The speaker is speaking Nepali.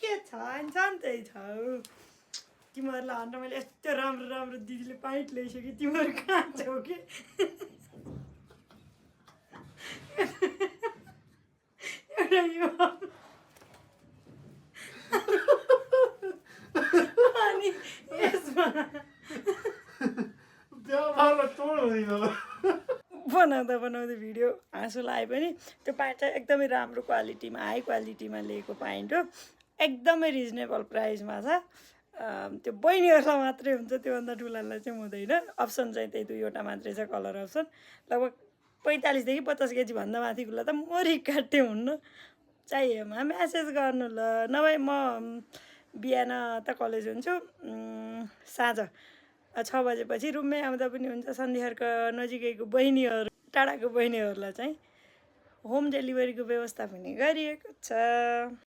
के छ त्यही छ तिमीहरूलाई अन्त मैले यस्तो राम्रो राम्रो दिदीले पाइट ल्याइसकेँ तिमीहरू कहाँ छौ कि एउटा यो अनि यसमा बनाउँदै भिडियो हाँसो लाए पनि त्यो प्यान्ट चाहिँ एकदमै राम्रो क्वालिटीमा हाई क्वालिटीमा लिएको प्यान्ट हो एकदमै रिजनेबल प्राइसमा छ त्यो बहिनीहरूलाई मात्रै हुन्छ त्योभन्दा ठुलालाई चाहिँ हुँदैन अप्सन चाहिँ त्यही दुईवटा मात्रै छ कलर अप्सन लगभग 45 देखि 50 केजी भन्दा माथिको त मरि काट्टे हुन्न चाहिएमा म्यासेज गर्नु ल नभए म बिहान त कलेज हुन्छु साँझ 6 बजेपछि रुममै आउँदा पनि हुन्छ सन्धिहारको नजिकैको बहिनीहरू टाढाको बहिनीहरूलाई चाहिँ होम डेलिभरीको व्यवस्था पनि गरिएको छ